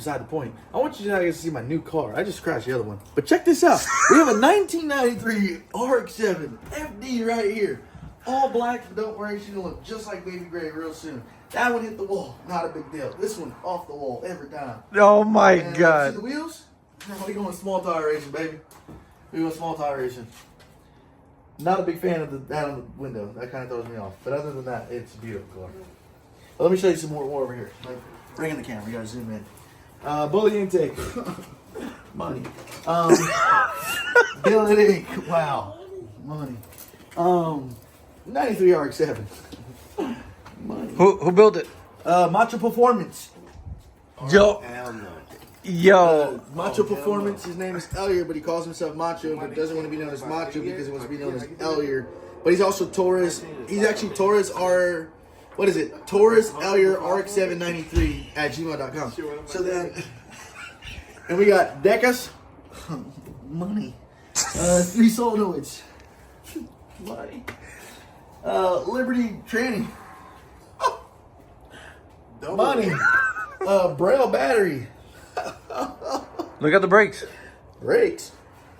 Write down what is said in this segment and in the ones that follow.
beside the point. I want you guys to see my new car. I just crashed the other one. But check this out. We have a 1993 Rx7 FD right here. All black, but don't worry, she's gonna look just like Baby Grae real soon. That one hit the wall, not a big deal. This one off the wall every time. Oh my God. See the wheels? We going small tire racing, baby. We going small tire racing. Not a big fan of that on the window. That kind of throws me off. But other than that, it's a beautiful car. Well, let me show you some more over here. Bring in the camera. We gotta zoom in. Bully intake. Money. Billet ink. Wow. Money. 93 RX7. Money. Who built it? Macho Performance. Yo. Hell no. Yo. Macho Performance. His name is Ellier, but he calls himself Macho, but doesn't want to be known as Macho because he wants to be known as Ellier. But he's also Taurus. He's actually Taurus R. What is it? Taurus Ellier RX793 at gmail.com. So then, and we got Decas. Money. 3 solenoids. Money. Liberty Tranny. Money. Braille battery. Look at the brakes. Brakes.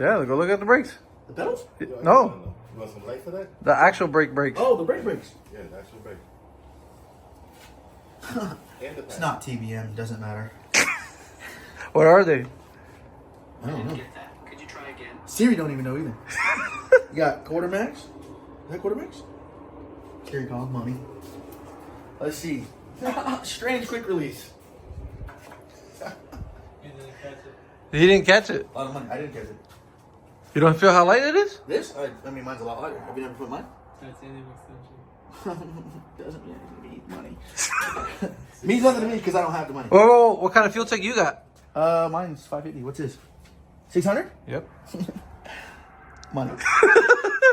Yeah, go look at the brakes. The pedals? No, You want some light for that? the actual brakes. Oh, the brakes. Yeah, the actual brake. It's not TBM. Doesn't matter. What are they? I don't know. Get that. Could you try again? Siri don't even know either. You got quarter max? Is that quarter max? Carry call money. Let's see. Strange quick release. You didn't catch it. A lot of money. I didn't catch it. You don't feel how light it is? This? I mean, mine's a lot lighter. Have you never put mine? Doesn't mean anything to me. Money. Means nothing to me because I don't have the money. Whoa, what kind of fuel tank you got? Mine's 550. What's this? 600? Yep. Money.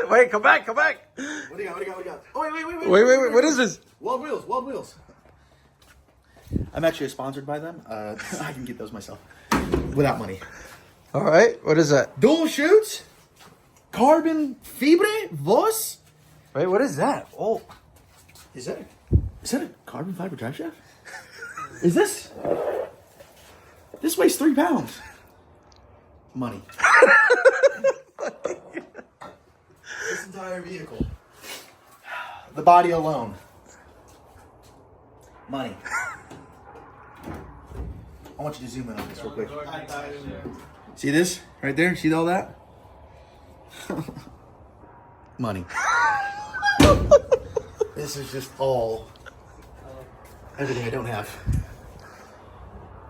Wait, come back. What do you got? Oh, wait. Wait, what is this? Wild Wheels. I'm actually sponsored by them. I can get those myself without money. All right, what is that? Dual shoots, carbon fibre, Voss. Wait, what is that? Oh, Is that a carbon fiber drive shaft? Is this? This weighs 3 pounds. Money. This entire vehicle. The body alone. Money. I want you to zoom in on this real quick. See this right there? See all that? Money. This is just all everything I don't have,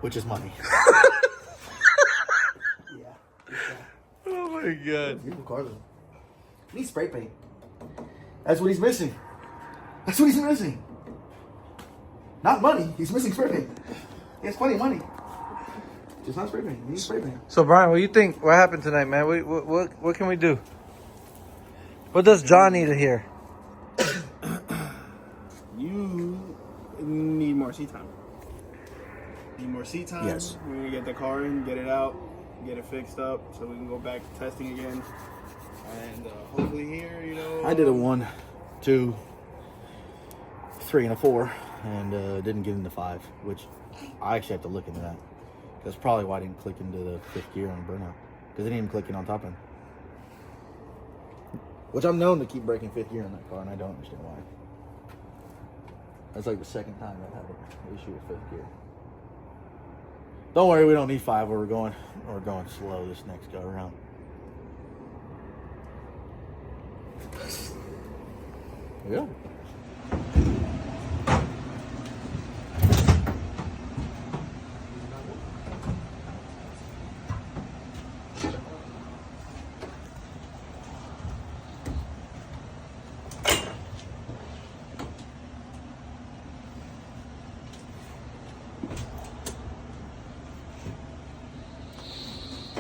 which is money. Yeah. oh my God. Beautiful car though. He needs spray paint. That's what he's missing. Not money. He's missing spray paint. He has plenty of money. Just not spray paint. He needs spray paint. So Brian, what do you think? What happened tonight, man? What can we do? What does John need to hear? You need more seat time. Yes. We're gonna get the car in, get it out, get it fixed up, so we can go back to testing again. And hopefully here, I did a 1, 2, 3, and a 4, and didn't get into 5, which I actually have to look into that. That's probably why I didn't click into the 5th gear on burnout, because I didn't even click in on top end. Which I'm known to keep breaking 5th gear on that car, and I don't understand why. That's like the second time I've had an issue with 5th gear. Don't worry, we don't need 5. We're going slow this next go around. Yeah.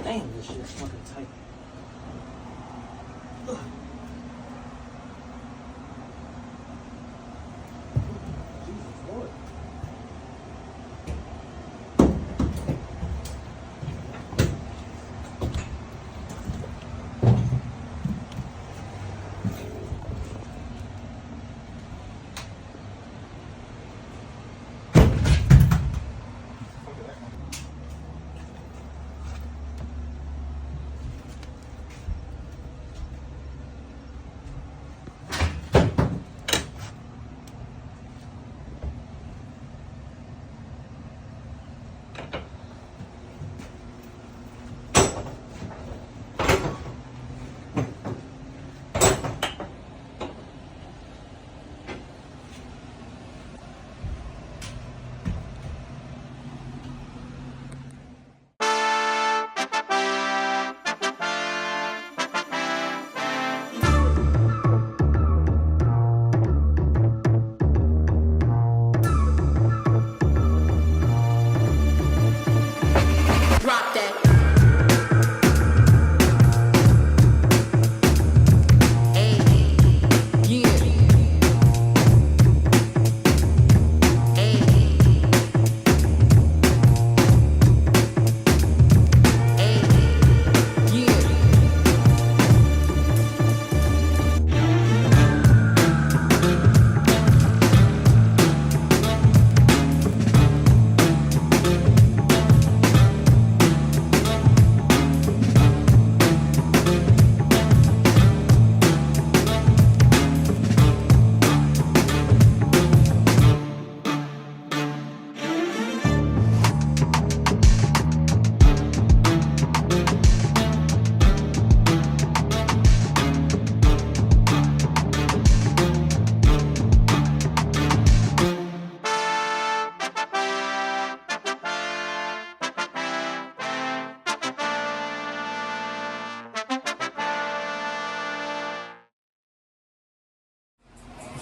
Damn, this shit's fucking tight. Ugh. Jesus Lord.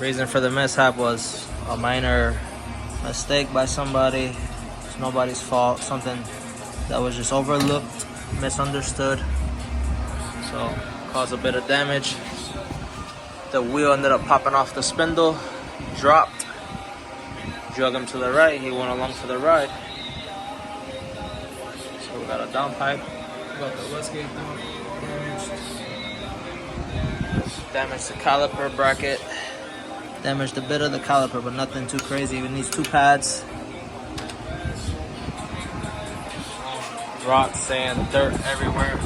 Reason for the mishap was a minor mistake by somebody. It's nobody's fault. Something that was just overlooked, misunderstood. So caused a bit of damage. The wheel ended up popping off the spindle, dropped, drug him to the right. He went along for the ride. So we got a downpipe. We got the wastegate damaged the caliper bracket. Damaged a bit of the caliper, but nothing too crazy. It needs 2 pads. Rocks, sand, dirt everywhere.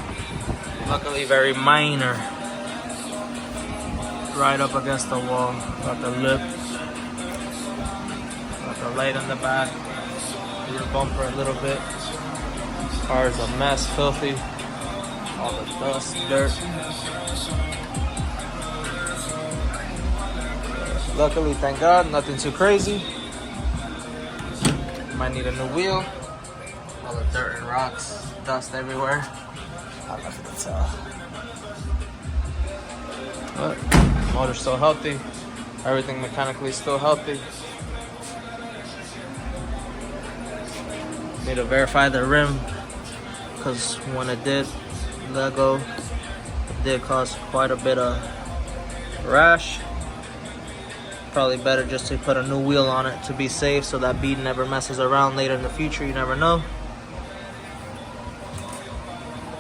Luckily, very minor. Right up against the wall. Got the lip. Got the light in the back. Rear bumper a little bit. Car's a mess, filthy. All the dust, dirt. Luckily, thank God, nothing too crazy. Might need a new wheel. All the dirt and rocks, dust everywhere. I'll have to tell. But motor's still healthy. Everything mechanically still healthy. Need to verify the rim, because when it did let go, it did cause quite a bit of rash. Probably better just to put a new wheel on it to be safe, so that bead never messes around later in the future. You never know.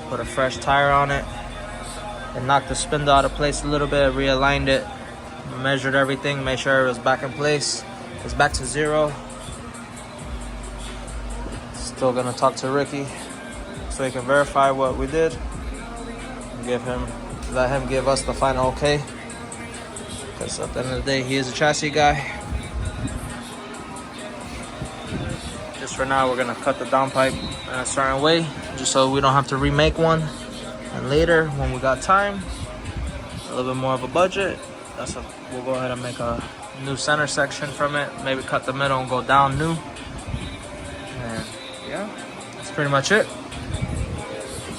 Put a fresh tire on it and knocked the spindle out of place a little bit, realigned it, measured everything, made sure it was back in place. It's back to 0. Still gonna talk to Ricky so he can verify what we did. Let him give us the final okay. Because at the end of the day, he is a chassis guy. Just for now, we're gonna cut the downpipe in a certain way, just so we don't have to remake one. And later, when we got time, a little bit more of a budget, we'll go ahead and make a new center section from it. Maybe cut the middle and go down new. And yeah, that's pretty much it.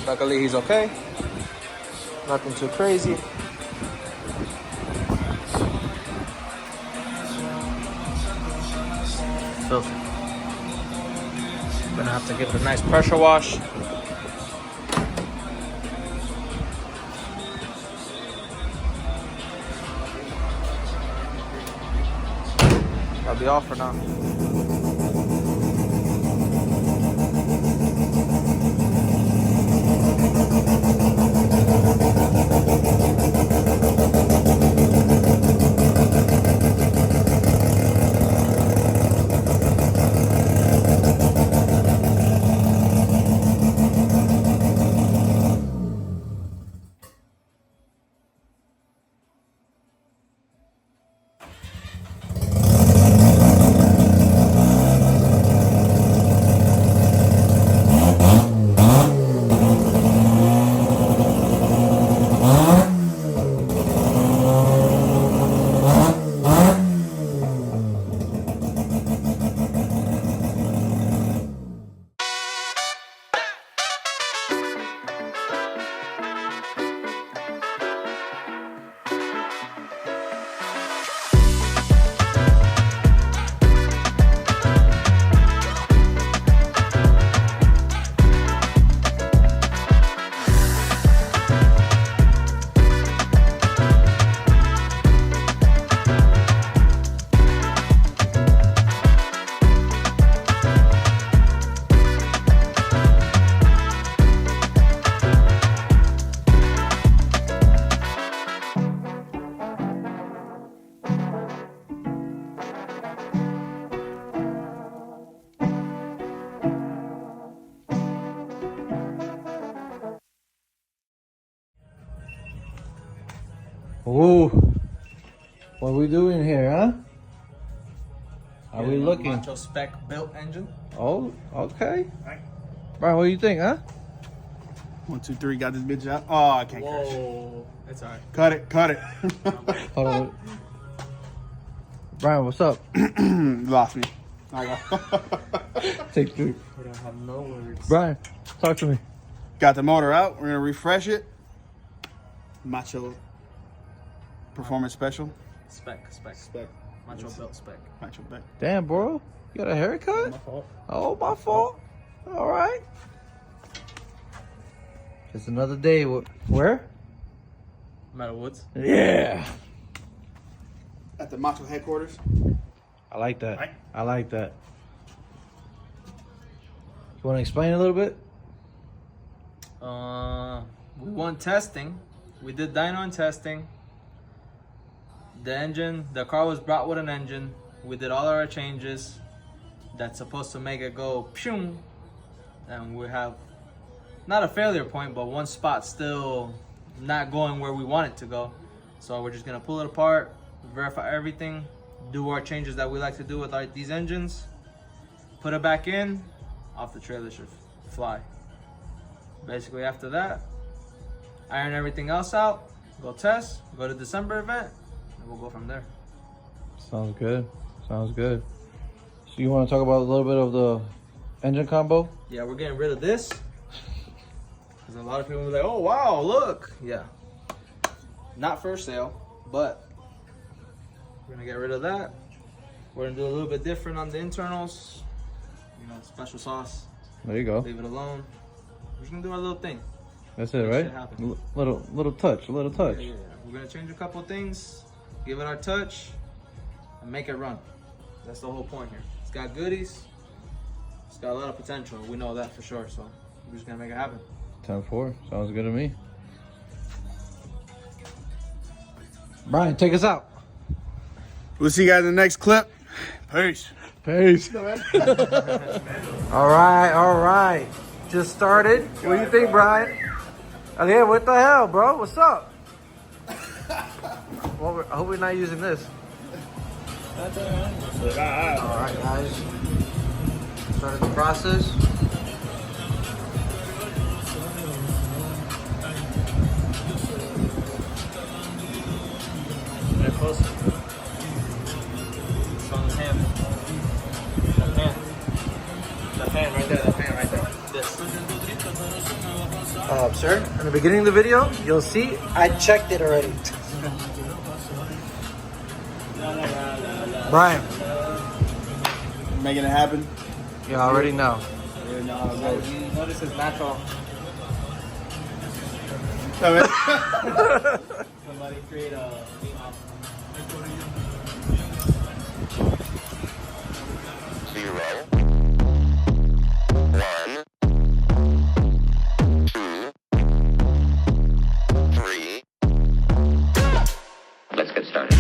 Luckily, he's okay. Nothing too crazy. Filthy. Gonna have to give it a nice pressure wash. That'll be all for now. Ooh, what are we doing here, huh? Are we looking? Macho spec built engine. Oh, okay. Brian, what do you think, huh? 1, 2, 3, got this bitch out. Oh, I can't crash. Whoa, it's alright. Cut it, cut it. Hold on. Brian, what's up? Lost me. I got Take 3. I have no words. Brian, talk to me. Got the motor out. We're gonna refresh it. Macho Performance Special. Spec. Spec. Macho belt spec. Macho back. Damn, bro. You got a haircut? My fault. Oh, my fault. All right. Just another day. Where? Meadow Woods. Yeah. At the Macho headquarters. I like that. I like that. You want to explain a little bit? We went testing. We did dyno and testing. The engine, the car was brought with an engine. We did all our changes. That's supposed to make it go pshung. And we have not a failure point, but one spot still not going where we want it to go. So we're just gonna pull it apart, verify everything, do our changes that we like to do with these engines, put it back in, off the trailer should fly. Basically after that, iron everything else out, go test, go to December event, and we'll go from there. Sounds good. Sounds good. So you want to talk about a little bit of the engine combo? Yeah, we're getting rid of this. Because a lot of people will be like, oh wow, look. Yeah. Not for sale, but we're gonna get rid of that. We're gonna do a little bit different on the internals. You know, special sauce. There you go. Leave it alone. We're just gonna do our little thing. That's it, Make right? shit happen. Little touch, a little touch. Yeah. We're gonna change a couple of things, give it our touch, and make it run. That's the whole point here. It's got goodies. It's got a lot of potential. We know that for sure. So we're just gonna make it happen. 10-4. Sounds good to me. Brian, take us out. We'll see you guys in the next clip. Peace. Peace. All right. Just started. What do you think, Brian? Oh, yeah, what the hell, bro? What's up? Well, I hope we're not using this. All right, guys. Started the process. Get closer. It's on the hand. The fan right there. This. Sir, in the beginning of the video, you'll see I checked it already. Brian, Making it happen. you already know. You know how it goes. You notice it's natural. Come Somebody create a Let's get started.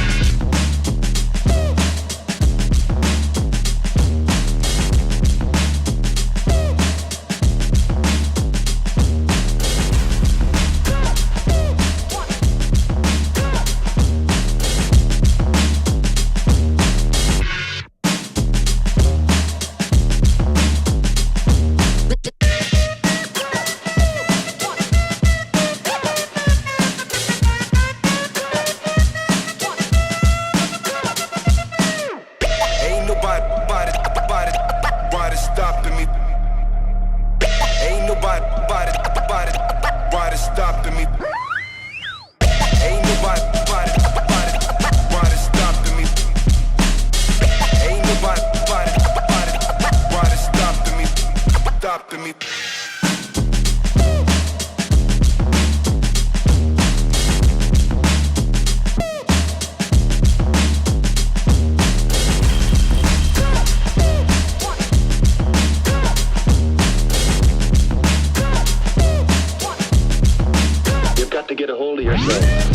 You've got to get a hold of yourself.